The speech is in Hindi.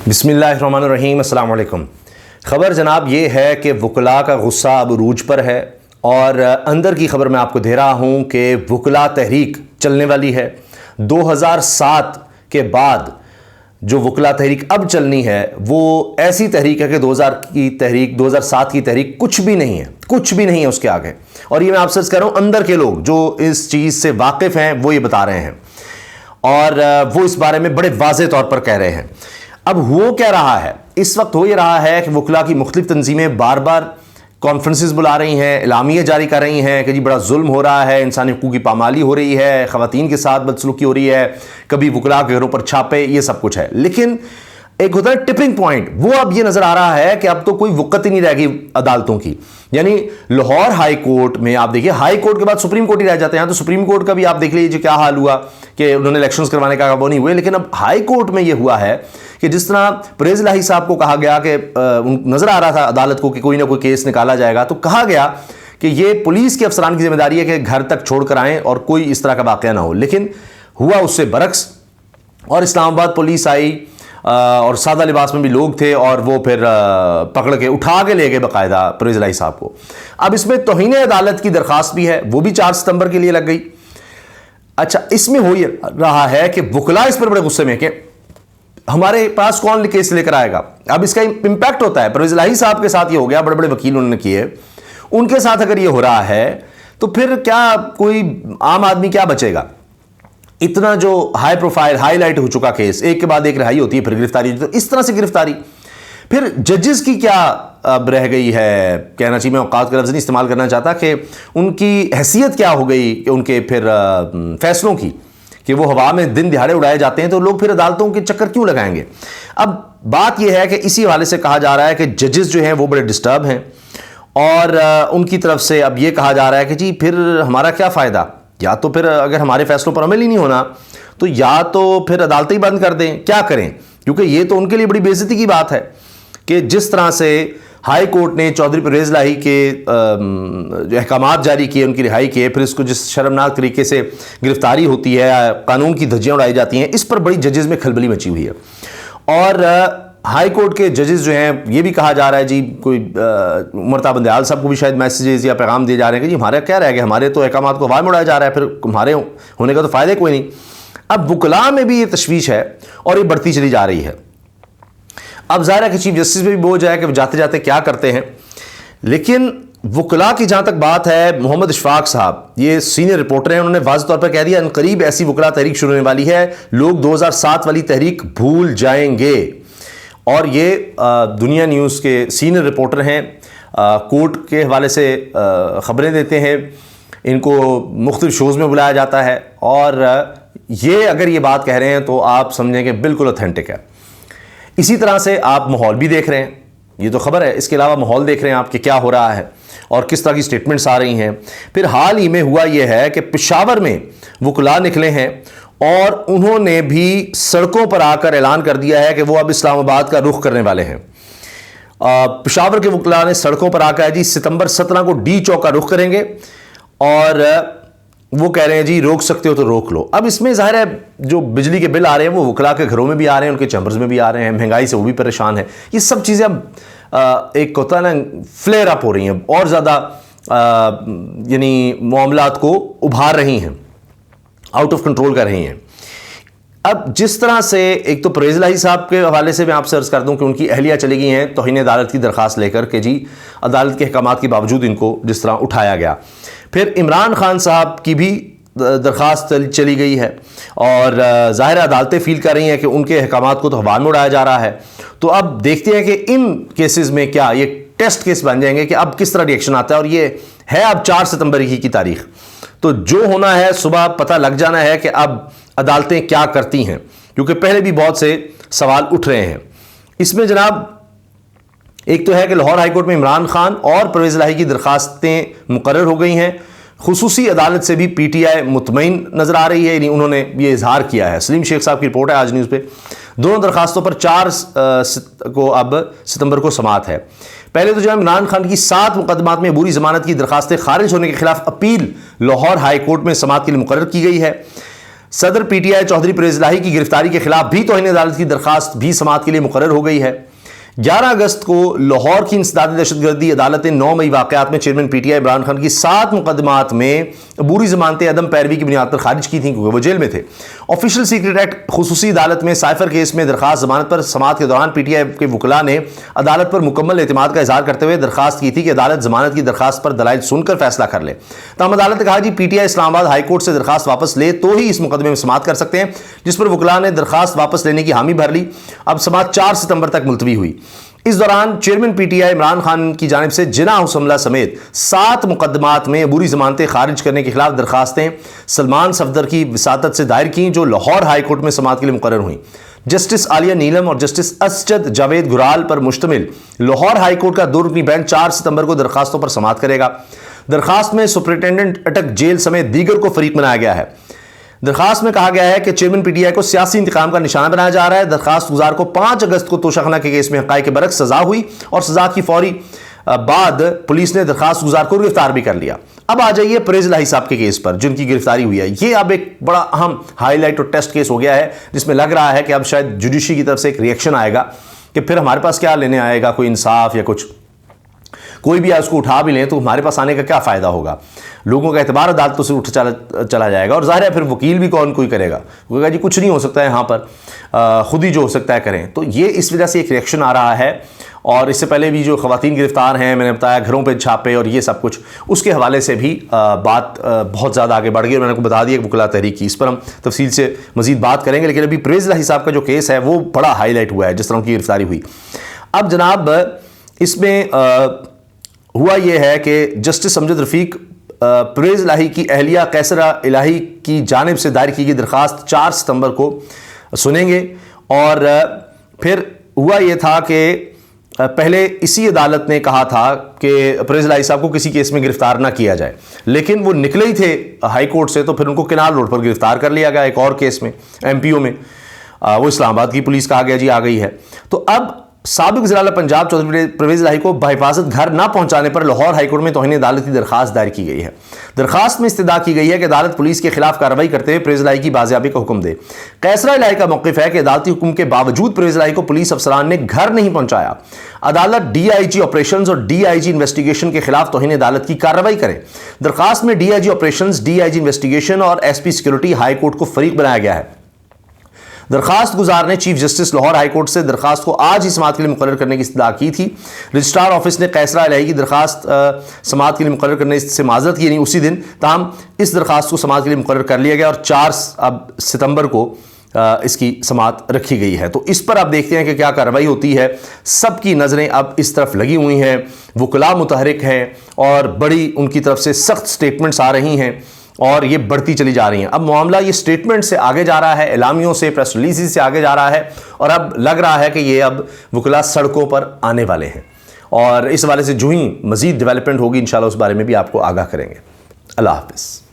बिस्मिल्लाहिर्रहमानिर्रहीम, अस्सलाम वालेकुम। ख़बर जनाब ये है कि वकला का गुस्सा अब रूज पर है और अंदर की खबर मैं आपको दे रहा हूँ कि वकला तहरीक चलने वाली है। 2007 के बाद जो वकला तहरीक अब चलनी है वो ऐसी तहरीक है कि 2007 की तहरीक कुछ भी नहीं है उसके आगे। और ये मैं आपसे कह रहा हूँ, अंदर के लोग जो इस चीज़ से वाकिफ़ हैं वो ये बता रहे हैं और वो इस बारे में बड़े वाज़े तौर पर कह रहे हैं। अब हो क्या रहा है, इस वक्त हो ये रहा है कि वकला की मुख्तलिफ तंजीमें बार बार कॉन्फ्रेंसेस बुला रही हैं, एलामिया जारी कर रही हैं कि जी बड़ा जुल्म हो रहा है, इंसानी हुकूक की पामाली हो रही है, ख़वातीन के साथ बदसलूकी हो रही है, कभी वकला के घरों पर छापे, ये सब कुछ है। लेकिन एक होता है टिपिंग पॉइंट, वो अब ये नज़र आ रहा है कि अब तो कोई वक़्त ही नहीं रहेगी अदालतों की। यानी लाहौर हाई कोर्ट में आप देखिए, हाई कोर्ट के बाद सुप्रीम कोर्ट ही रह जाते हैं। तो सुप्रीम कोर्ट का भी आप देख लीजिए क्या हाल हुआ कि उन्होंने इलेक्शंस करवाने का वो नहीं हुए। लेकिन अब हाई कोर्ट में ये हुआ है कि जिस तरह परवेज़ इलाही साहब को कहा गया कि नज़र आ रहा था अदालत को कि कोई ना कोई केस निकाला जाएगा, तो कहा गया कि ये पुलिस के अफसरान की जिम्मेदारी है कि घर तक छोड़ कर आएँ और कोई इस तरह का वाक़या ना हो। लेकिन हुआ उससे बरक्स, और इस्लामाबाद पुलिस आई और सादा लिबास में भी लोग थे और वो फिर पकड़ के उठा के ले गए बाकायदा परवेज़ इलाही साहब को। अब इसमें तौहीन अदालत की दरख्वास्त भी है, वो भी 4 सितंबर के लिए लग गई। अच्छा, इसमें हो ये रहा है कि वकला इस पर बड़े गुस्से में कि हमारे पास कौन केस लेकर आएगा। अब इसका इंपैक्ट होता है, परवेज़ इलाही साहब के साथ ये हो गया, बड़े बड़े वकील उन्होंने किए, उनके साथ अगर ये हो रहा है तो फिर क्या कोई आम आदमी क्या बचेगा। इतना जो हाई प्रोफाइल हाईलाइट हो चुका केस, एक के बाद एक रिहाई होती है, फिर गिरफ्तारी होती है, तो इस तरह से गिरफ्तारी। फिर जजेस की क्या अब रह गई है, कहना चाहिए, मैं औकात का लफ्ज़ नहीं इस्तेमाल करना चाहता, कि उनकी हैसियत क्या हो गई कि उनके फिर फैसलों की, कि वो हवा में दिन दिहाड़े उड़ाए जाते हैं, तो लोग फिर अदालतों के चक्कर क्यों लगाएंगे। अब बात यह है कि इसी हवाले से कहा जा रहा है कि जजेस जो हैं वो बड़े डिस्टर्ब हैं और उनकी तरफ से अब ये कहा जा रहा है कि जी फिर हमारा क्या फ़ायदा, या तो फिर अगर हमारे फैसलों पर अमल ही नहीं होना तो या तो फिर अदालतें ही बंद कर दें, क्या करें। क्योंकि ये तो उनके लिए बड़ी बेइज्जती की बात है कि जिस तरह से हाई कोर्ट ने चौधरी परवेज़ इलाही के जो अहकामात जारी किए, उनकी रिहाई किए, फिर इसको जिस शर्मनाक तरीके से गिरफ्तारी होती है, कानून की धज्जियाँ उड़ाई जाती हैं, इस पर बड़ी जजेस में खलबली मची हुई है। और हाई कोर्ट के जजेस जो हैं, ये भी कहा जा रहा है जी, कोई उमरता बंदयाल साहब को भी शायद मैसेजेस या पैगाम दिए जा रहे हैं कि जी हमारा क्या रह गया, हमारे तो अहकामात को हवा में उड़ाया जा रहा है, फिर हमारे होने का तो फ़ायदा कोई नहीं। अब वकला में भी ये तशवीश है और ये बढ़ती चली जा रही है। अब ज़ाहिर है कि चीफ जस्टिस में भी बोझ है कि जाते जाते क्या करते हैं। लेकिन वकला की जहाँ तक बात है, मोहम्मद इशफाक साहब ये सीनियर रिपोर्टर हैं, उन्होंने वाज़ तौर पर कह दिया अनकरीब ऐसी वकला तहरीक शुरू होने वाली है, लोग 2007 वाली तहरीक भूल जाएंगे। और ये दुनिया न्यूज़ के सीनियर रिपोर्टर हैं, कोर्ट के हवाले से ख़बरें देते हैं, इनको मुख्तलिफ शोज़ में बुलाया जाता है और ये अगर ये बात कह रहे हैं तो आप समझें कि बिल्कुल ऑथेंटिक है। इसी तरह से आप माहौल भी देख रहे हैं, ये तो ख़बर है, इसके अलावा माहौल देख रहे हैं आप कि क्या हो रहा है और किस तरह की स्टेटमेंट्स आ रही हैं। फिर हाल ही में हुआ ये है कि पेशावर में वकला निकले हैं और उन्होंने भी सड़कों पर आकर ऐलान कर दिया है कि वो अब इस्लामाबाद का रुख करने वाले हैं। पेशावर के वकला ने सड़कों पर आकर जी सितंबर 17 को डी चौक का रुख करेंगे और वो कह रहे हैं जी रोक सकते हो तो रोक लो। अब इसमें ज़ाहिर है जो बिजली के बिल आ रहे हैं वो वकला के घरों में भी आ रहे हैं, उनके चैम्बर्स में भी आ रहे हैं, महंगाई से वो भी परेशान है। ये सब चीज़ें अब एक होता है ना, फ्लेयर अप हो रही हैं और ज़्यादा यानी मामलात को उभार रही हैं, आउट ऑफ कंट्रोल कर रही हैं। अब जिस तरह से एक तो परवेज़ इलाही साहब के हवाले से मैं आपसे अर्ज़ कर दूं कि उनकी अहलिया चली गई हैं तौहीन अदालत की दरख्वास्त लेकर कि जी अदालत के अहकामात के बावजूद इनको जिस तरह उठाया गया। फिर इमरान खान साहब की भी दरख्वास्त चली गई है और ज़ाहिर अदालतें फील कर रही हैं कि उनके अहकामात को तो हवा में उड़ाया जा रहा है। तो अब देखते हैं कि इन केसेस में क्या ये टेस्ट केस बन जाएंगे कि अब किस तरह रिएक्शन आता है। और ये है अब 4 सितंबर की तारीख, तो जो होना है सुबह पता लग जाना है कि अब अदालतें क्या करती हैं, क्योंकि पहले भी बहुत से सवाल उठ रहे हैं। इसमें जनाब एक तो है कि लाहौर हाईकोर्ट में इमरान खान और परवेज़ इलाही की दरख्वास्तें मुकर्रर हो गई हैं। खुसूसी अदालत से भी पीटीआई मुतमईन नज़र आ रही है, यानी उन्होंने ये इजहार किया है। सलीम शेख साहब की रिपोर्ट है आज न्यूज़ पे। दोनों दरखास्तों पर 4 को अब सितंबर को समाअत है। पहले तो जो इमरान खान की 7 मुकदमात में अबूरी जमानत की दरखास्तें खारिज होने के खिलाफ अपील लाहौर हाई कोर्ट में समाअत के लिए मुकर्रर की गई है। सदर पीटीआई चौधरी परवेज इलाही की गिरफ्तारी के खिलाफ भी तौहीन अदालत की दरखास्त भी समाअत के लिए मुकर्रर हो गई है। 11 अगस्त को लाहौर की इंसदादी दहशतगर्दी अदालत ने 9 मई वाकयात में चेयरमैन पीटीआई इमरान खान की 7 मुकदमात में अबूरी जमानतें अदम पैरवी की बुनियाद पर खारिज की थी क्योंकि वो जेल में थे। ऑफिशियल सीक्रेट एक्ट खुसूसी अदालत में साइफर केस में दरखास्त जमानत पर समाअत के दौरान पीटीआई के वकला ने अदालत पर मुकम्मल एतमाद का इजहार करते हुए दरखास्त की थी कि अदालत जमानत की दरखास्त पर दलाइल सुनकर फैसला कर ले। तमाम अदालत ने कहा जी पीटीआई इस्लामाबाद हाईकोर्ट से दरखास्त वापस ले तो ही इस मुकदमे में समाअत कर सकते हैं, जिस पर वकला ने दरखास्त वापस लेने की हामी भर ली। अब समाअत 4 सितंबर तक मुलतवी हुई। इस दौरान चेयरमैन पीटीआई इमरान खान की जानिब से जिना हमला समेत 7 मुकदमात में अबूरी जमानतें खारिज करने के खिलाफ दरखास्तें सलमान सफदर की विसातत से दायर की, जो लाहौर हाई कोर्ट में समाअत के लिए मुकर्रर हुई। जस्टिस आलिया नीलम और जस्टिस असजद जावेद गुराल पर मुश्तमिल लाहौर हाई कोर्ट का 2 रुकनी बेंच 4 सितंबर को दरखास्तों पर समाअत करेगा। दरखास्त में सुपरिटेंडेंट अटक जेल समेत दीगर को फरीक बनाया गया है। दरखास्त में कहा गया है कि चेयरमैन पीटीआई को सियासी इंतकाम का निशाना बनाया जा रहा है। दरखास्त गुजार को 5 अगस्त को तोशाखाना के केस में हक़ाइक़ के बरक्स सजा हुई और सजा की फौरी बाद पुलिस ने दरखास्त गुजार को गिरफ्तार भी कर लिया। अब आ जाइए परवेज इलाही साहब के केस पर जिनकी गिरफ्तारी हुई है। ये अब एक बड़ा अहम हाईलाइट और टेस्ट केस हो गया है, जिसमें लग रहा है कि अब शायद जुडिशरी की तरफ से एक रिएक्शन आएगा कि फिर हमारे पास क्या लेने आएगा, कोई इंसाफ या कुछ। कोई भी उसको उठा भी लें तो हमारे पास आने का क्या फ़ायदा होगा, लोगों का एतबार अदालतों से उठ चला जाएगा और ज़ाहिर है फिर वकील भी कौन कोई करेगा, वो कहेगा जी कुछ नहीं हो सकता है यहाँ पर, ख़ुद ही जो हो सकता है करें। तो ये इस वजह से एक रिएक्शन आ रहा है। और इससे पहले भी जो ख़वातीन गिरफ्तार हैं, मैंने बताया घरों पे छापे और ये सब कुछ, उसके हवाले से भी बात बहुत ज़्यादा आगे बढ़ गई और मैंने आपको बता दिया कि वकला तहरीक की, इस पर हम तफसील से मज़ीद बात करेंगे। लेकिन अभी परवेज इलाही साहब का जो केस है वो बड़ा हाईलाइट हुआ है जिस तरह उनकी गिरफ्तारी हुई। अब जनाब इसमें हुआ यह है कि जस्टिस अमजद रफ़ीक परवेज इलाही की अहलिया कैसरा इलाही की जानिब से दायर की गई दरखास्त 4 सितंबर को सुनेंगे। और फिर हुआ यह था कि पहले इसी अदालत ने कहा था कि परवेज इलाही साहब को किसी केस में गिरफ्तार ना किया जाए, लेकिन वो निकले ही थे हाई कोर्ट से, तो फिर उनको केनाल रोड पर गिरफ्तार कर लिया गया एक और केस में, एमपीओ में। वो इस्लामाबाद की पुलिस कहा गया जी आ गई है। तो अब साबिक वज़ीर आला पंजाब चौधरी परवेज इलाही को बहिफाजत घर ना पहुंचाने पर लाहौर हाईकोर्ट में तौहीन अदालत की दरखास्त दायर की गई है। दरखास्त में इस्तदा की गई है कि अदालत पुलिस के खिलाफ कार्रवाई करते हुए परवेज इलाही की बाजियाबी का हुक्म दे। कैसरा इलाही का मौक़िफ़ है कि अदालती हुक्म के बावजूद परवेज इलाही को पुलिस अफसरान ने घर नहीं पहुंचाया। अदालत डीआईजी ऑपरेशंस और डीआईजी इन्वेस्टिगेशन के खिलाफ तौहीन अदालत की कार्रवाई करे। दरखास्त में डीआईजी ऑपरेशंस, डीआईजी इन्वेस्टिगेशन और एसपी सिक्योरिटी हाई कोर्ट को फरीक बनाया गया है। दरखास्त गुजार ने chief justice Lahore high court से दरखास्त को आज ही समाअत के लिए मुकर्रर करने की इस्तदा की थी। रजिस्ट्रार ऑफिस ने कैसरा इलाही की दरखास्त समाअत के लिए मुकर्रर करने से माजरत की नहीं उसी दिन, ताहम इस दरखास्त को समाअत के लिए मुकर्रर कर लिया गया और 4 सितंबर को इसकी समाअत रखी गई है। तो इस पर आप देखते हैं कि क्या कार्रवाई होती है। सबकी नज़रें अब इस तरफ लगी हुई हैं, वकला मुतहरिक हैं और बड़ी उनकी तरफ से सख्त स्टेटमेंट्स आ रही हैं और ये बढ़ती चली जा रही हैं। अब मामला ये स्टेटमेंट से आगे जा रहा है, एलामियों से, प्रेस रिलीज से आगे जा रहा है और अब लग रहा है कि ये अब वकला सड़कों पर आने वाले हैं और इस हवाले से जो ही मज़ीद डेवलपमेंट होगी इंशाल्लाह उस बारे में भी आपको आगाह करेंगे। अल्लाह हाफ़िज़।